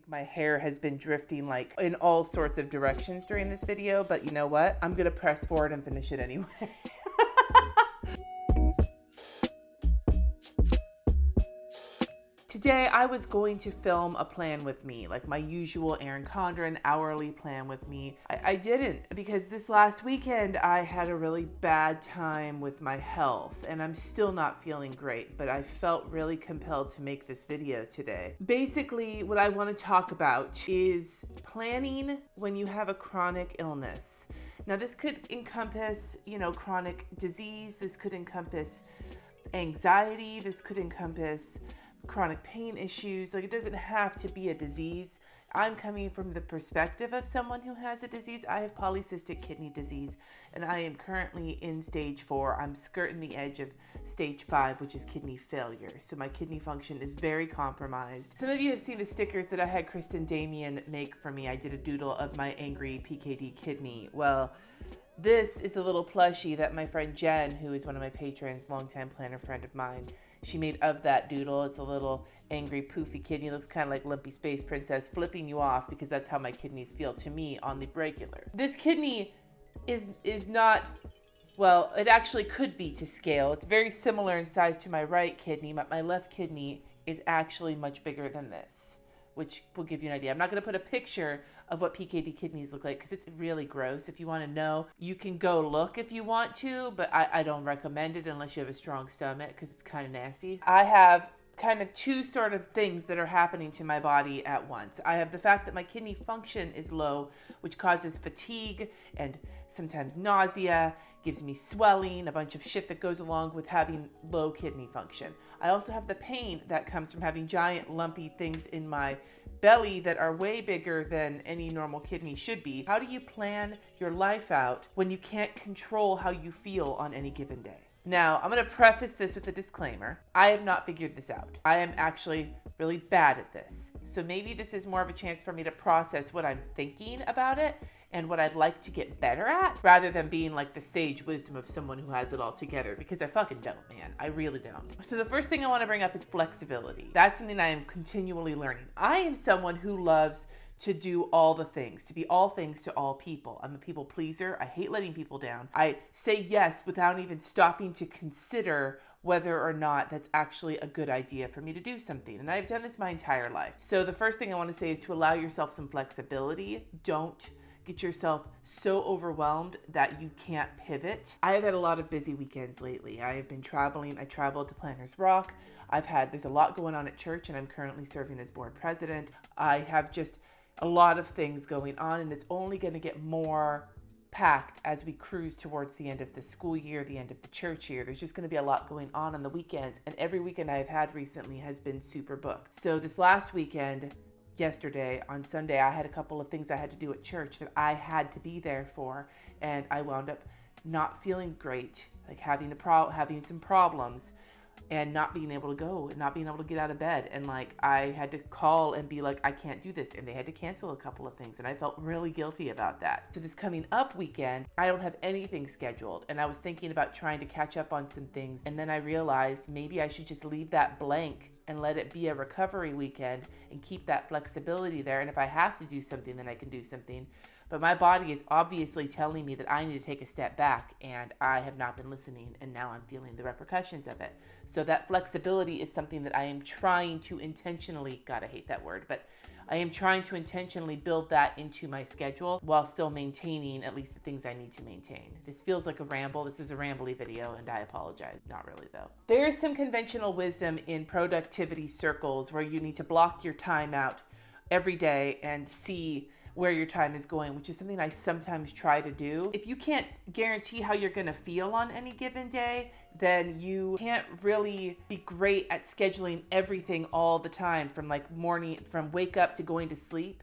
think my hair has been drifting like in all sorts of directions during this video, but you know what? I'm gonna press forward and finish it anyway. Today, I was going to film a plan with me, like my usual Erin Condren hourly plan with me. I didn't, because this last weekend, I had a really bad time with my health, and I'm still not feeling great, but I felt really compelled to make this video today. Basically, what I want to talk about is planning when you have a chronic illness. Now, this could encompass, chronic disease. This could encompass anxiety. This could encompass chronic pain issues. Like, it doesn't have to be a disease. I'm coming from the perspective of someone who has a disease. I have polycystic kidney disease, and I am currently in stage 4. I'm skirting the edge of stage 5, which is kidney failure. So my kidney function is very compromised. Some of you have seen the stickers that I had Kristen Damien make for me. I did a doodle of my angry PKD kidney. Well, this is a little plushie that my friend Jen, who is one of my patrons, longtime planner friend of mine, she made of that doodle. It's a little angry, poofy kidney. It looks kind of like Lumpy Space Princess flipping you off, because that's how my kidneys feel to me on the regular. This kidney is not, well, it actually could be to scale. It's very similar in size to my right kidney, but my left kidney is actually much bigger than this, which will give you an idea. I'm not going to put a picture of what PKD kidneys look like because it's really gross. If you want to know, you can go look if you want to, but I don't recommend it unless you have a strong stomach because it's kind of nasty. I have kind of two sort of things that are happening to my body at once. I have the fact that my kidney function is low, which causes fatigue and sometimes nausea, gives me swelling, a bunch of shit that goes along with having low kidney function. I also have the pain that comes from having giant lumpy things in my belly that are way bigger than any normal kidney should be. How do you plan your life out when you can't control how you feel on any given day? Now, I'm going to preface this with a disclaimer. I have not figured this out. I am actually really bad at this. So maybe this is more of a chance for me to process what I'm thinking about it and what I'd like to get better at, rather than being like the sage wisdom of someone who has it all together, because I fucking don't, man. I really don't. So the first thing I want to bring up is flexibility. That's something I am continually learning. I am someone who loves to do all the things, to be all things to all people. I'm a people pleaser. I hate letting people down. I say yes without even stopping to consider whether or not that's actually a good idea for me to do something. And I've done this my entire life. So the first thing I want to say is to allow yourself some flexibility. Don't get yourself so overwhelmed that you can't pivot. I have had a lot of busy weekends lately. I have been traveling. I traveled to Planners Rock. There's a lot going on at church, and I'm currently serving as board president. I have just a lot of things going on, and it's only going to get more packed as we cruise towards the end of the school year, the end of the church year. There's just going to be a lot going on the weekends, and every weekend I've had recently has been super booked. So this last weekend, yesterday on Sunday, I had a couple of things I had to do at church that I had to be there for, and I wound up not feeling great, like having some problems and not being able to go and not being able to get out of bed. And like, I had to call and be like, I can't do this. And they had to cancel a couple of things. And I felt really guilty about that. So this coming up weekend, I don't have anything scheduled. And I was thinking about trying to catch up on some things. And then I realized maybe I should just leave that blank and let it be a recovery weekend and keep that flexibility there. And if I have to do something, then I can do something. But my body is obviously telling me that I need to take a step back, and I have not been listening, and now I'm feeling the repercussions of it. So that flexibility is something that I am trying to intentionally, God, I hate that word, but I am trying to intentionally build that into my schedule while still maintaining at least the things I need to maintain. This feels like a ramble. This is a rambly video, and I apologize. Not really, though. There is some conventional wisdom in productivity circles where you need to block your time out every day and see where your time is going, which is something I sometimes try to do. If you can't guarantee how you're gonna feel on any given day, then you can't really be great at scheduling everything all the time, from wake up to going to sleep.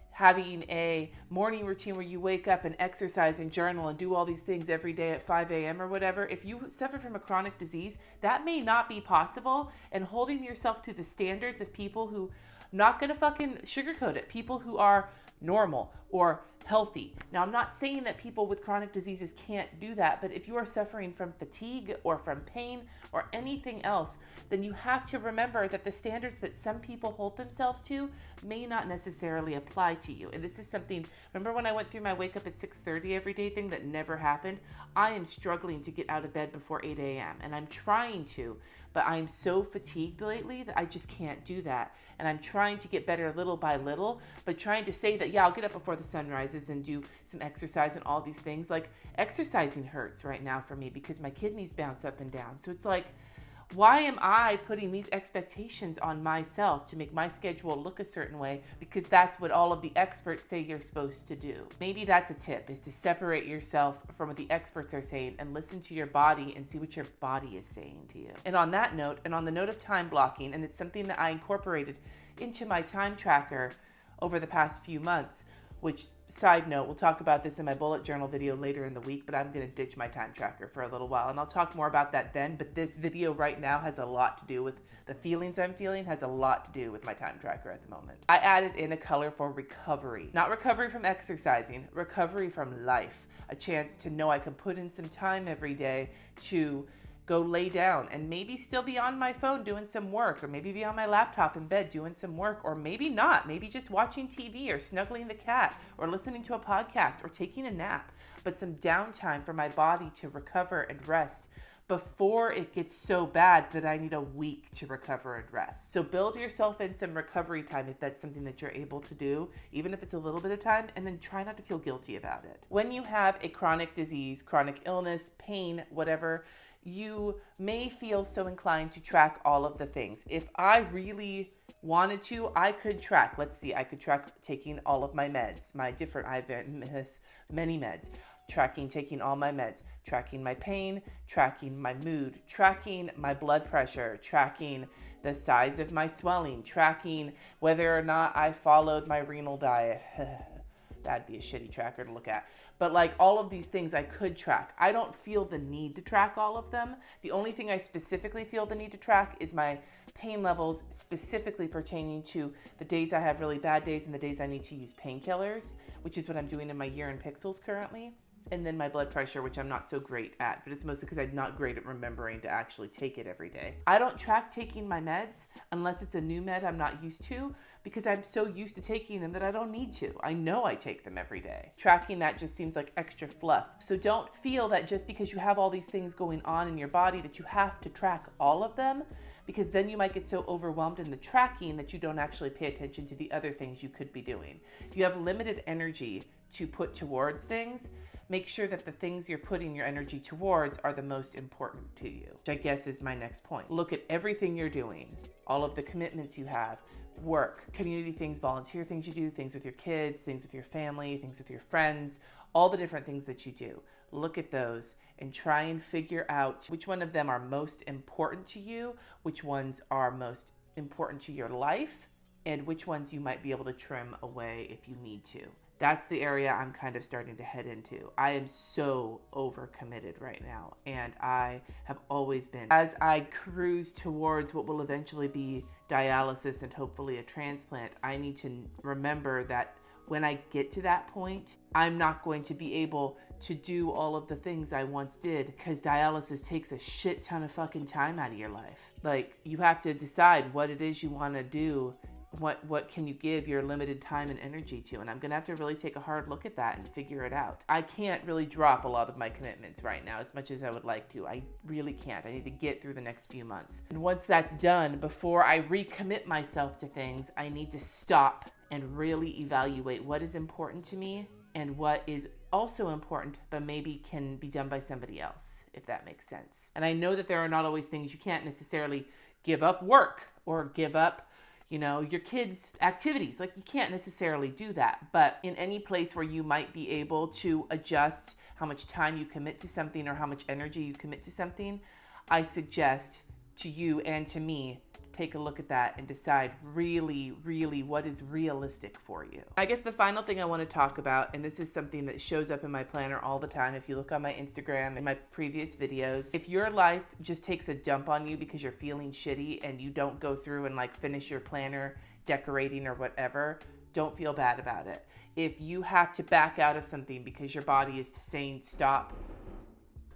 Having a morning routine where you wake up and exercise and journal and do all these things every day at 5 a.m. or whatever. If you suffer from a chronic disease, that may not be possible. And holding yourself to the standards of people who I'm not gonna fucking sugarcoat it. People who are normal or healthy. Now, I'm not saying that people with chronic diseases can't do that, but if you are suffering from fatigue or from pain or anything else, then you have to remember that the standards that some people hold themselves to may not necessarily apply to you. And this is something, remember when I went through my wake up at 6:30 every day thing that never happened? I am struggling to get out of bed before 8 a.m. and I'm trying to, but I'm so fatigued lately that I just can't do that. And I'm trying to get better little by little, but trying to say that, yeah, I'll get up before the sun rises and do some exercise and all these things. Like, exercising hurts right now for me because my kidneys bounce up and down. So it's like, why am I putting these expectations on myself to make my schedule look a certain way? Because that's what all of the experts say you're supposed to do. Maybe that's a tip, is to separate yourself from what the experts are saying and listen to your body and see what your body is saying to you. And on that note, and on the note of time blocking, and it's something that I incorporated into my time tracker over the past few months, which, side note, we'll talk about this in my bullet journal video later in the week, but I'm going to ditch my time tracker for a little while, and I'll talk more about that then. But this video right now has a lot to do with the feelings I'm feeling, has a lot to do with my time tracker at the moment. I added in a color for recovery. Not recovery from exercising, recovery from life. A chance to know I can put in some time every day to go lay down and maybe still be on my phone doing some work, or maybe be on my laptop in bed doing some work, or maybe not, maybe just watching TV or snuggling the cat or listening to a podcast or taking a nap, but some downtime for my body to recover and rest before it gets so bad that I need a week to recover and rest. So build yourself in some recovery time if that's something that you're able to do, even if it's a little bit of time, and then try not to feel guilty about it. When you have a chronic disease, chronic illness, pain, whatever, you may feel so inclined to track all of the things. If I really wanted to, I could track. Let's see, I could track taking all of my meds, I have many meds, taking all my meds, tracking my pain, tracking my mood, tracking my blood pressure, tracking the size of my swelling, tracking whether or not I followed my renal diet. That'd be a shitty tracker to look at. But like, all of these things I could track. I don't feel the need to track all of them. The only thing I specifically feel the need to track is my pain levels, specifically pertaining to the days I have really bad days and the days I need to use painkillers, which is what I'm doing in my urine pixels currently. And then my blood pressure, which I'm not so great at, but it's mostly because I'm not great at remembering to actually take it every day. I don't track taking my meds unless it's a new med I'm not used to, because I'm so used to taking them that I don't need to. I know I take them every day. Tracking that just seems like extra fluff. So don't feel that just because you have all these things going on in your body that you have to track all of them, because then you might get so overwhelmed in the tracking that you don't actually pay attention to the other things you could be doing. If you have limited energy to put towards things, make sure that the things you're putting your energy towards are the most important to you, which I guess is my next point. Look at everything you're doing, all of the commitments you have, work, community things, volunteer things you do, things with your kids, things with your family, things with your friends, all the different things that you do. Look at those and try and figure out which one of them are most important to you, which ones are most important to your life, and which ones you might be able to trim away if you need to. That's the area I'm kind of starting to head into. I am so overcommitted right now, and I have always been. As I cruise towards what will eventually be dialysis and hopefully a transplant, I need to remember that when I get to that point, I'm not going to be able to do all of the things I once did, because dialysis takes a shit ton of fucking time out of your life. Like, you have to decide what it is you want to do. What can you give your limited time and energy to? And I'm going to have to really take a hard look at that and figure it out. I can't really drop a lot of my commitments right now as much as I would like to. I really can't. I need to get through the next few months. And once that's done, before I recommit myself to things, I need to stop and really evaluate what is important to me and what is also important, but maybe can be done by somebody else, if that makes sense. And I know that there are not always things you can't necessarily give up work or give up, your kids' activities. Like, you can't necessarily do that, but in any place where you might be able to adjust how much time you commit to something or how much energy you commit to something, I suggest to you and to me, take a look at that and decide really, really what is realistic for you. I guess the final thing I want to talk about, and this is something that shows up in my planner all the time, if you look on my Instagram and my previous videos, if your life just takes a dump on you because you're feeling shitty and you don't go through and finish your planner decorating or whatever, don't feel bad about it. If you have to back out of something because your body is saying stop.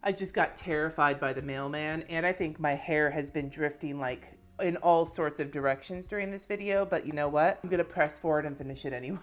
I just got terrified by the mailman, and I think my hair has been drifting like in all sorts of directions during this video, but you know what? I'm gonna press forward and finish it anyway.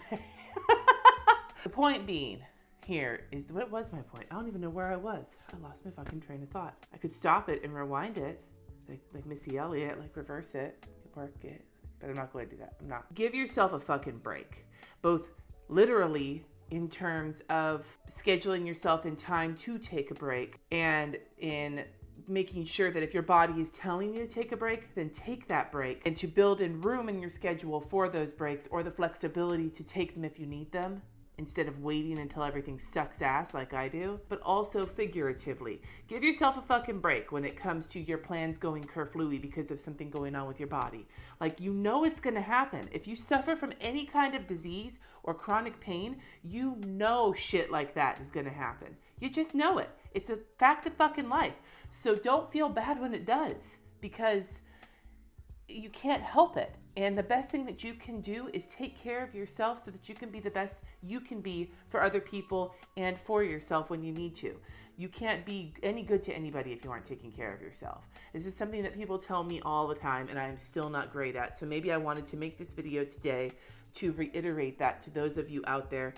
The point being here is, what was my point? I don't even know where I was. I lost my fucking train of thought. I could stop it and rewind it, like Missy Elliott, like reverse it, work it, but I'm not going to do that. I'm not. Give yourself a fucking break, both literally in terms of scheduling yourself in time to take a break, and in making sure that if your body is telling you to take a break, then take that break, and to build in room in your schedule for those breaks, or the flexibility to take them if you need them, instead of waiting until everything sucks ass like I do. But also figuratively, give yourself a fucking break when it comes to your plans going kerflooey because of something going on with your body. Like, you know it's gonna happen. If you suffer from any kind of disease or chronic pain, you know shit like that is gonna happen. You just know it. It's a fact of fucking life. So don't feel bad when it does, because you can't help it. And the best thing that you can do is take care of yourself so that you can be the best you can be for other people and for yourself when you need to. You can't be any good to anybody if you aren't taking care of yourself. This is something that people tell me all the time, and I'm still not great at. So maybe I wanted to make this video today to reiterate that to those of you out there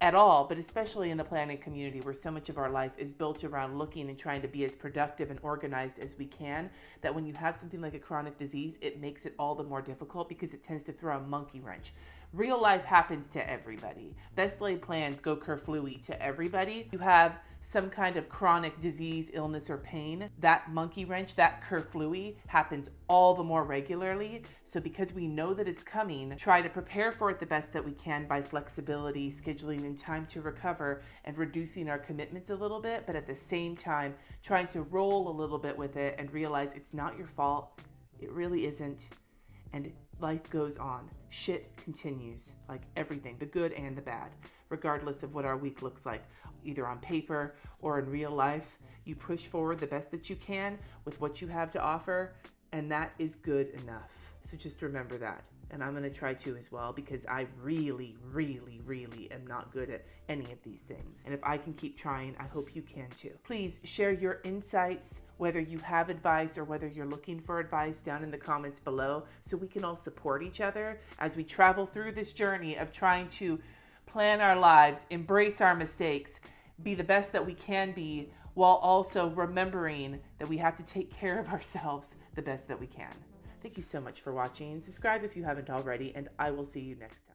at all, but especially in the planning community where so much of our life is built around looking and trying to be as productive and organized as we can, that when you have something like a chronic disease, it makes it all the more difficult because it tends to throw a monkey wrench. Real life happens to everybody. Best laid plans go kerflooey to everybody. You have some kind of chronic disease, illness, or pain, that monkey wrench, that kerflooey happens all the more regularly. So because we know that it's coming, try to prepare for it the best that we can by flexibility, scheduling in time to recover, and reducing our commitments a little bit, but at the same time, trying to roll a little bit with it and realize it's not your fault. It really isn't. And life goes on. Shit continues, like everything, the good and the bad, regardless of what our week looks like, either on paper or in real life. You push forward the best that you can with what you have to offer, and that is good enough. So just remember that. And I'm going to try to as well, because I really, really, really am not good at any of these things. And if I can keep trying, I hope you can too. Please share your insights, whether you have advice or whether you're looking for advice, down in the comments below, so we can all support each other as we travel through this journey of trying to plan our lives, embrace our mistakes, be the best that we can be, while also remembering that we have to take care of ourselves the best that we can. Thank you so much for watching. Subscribe if you haven't already, and I will see you next time.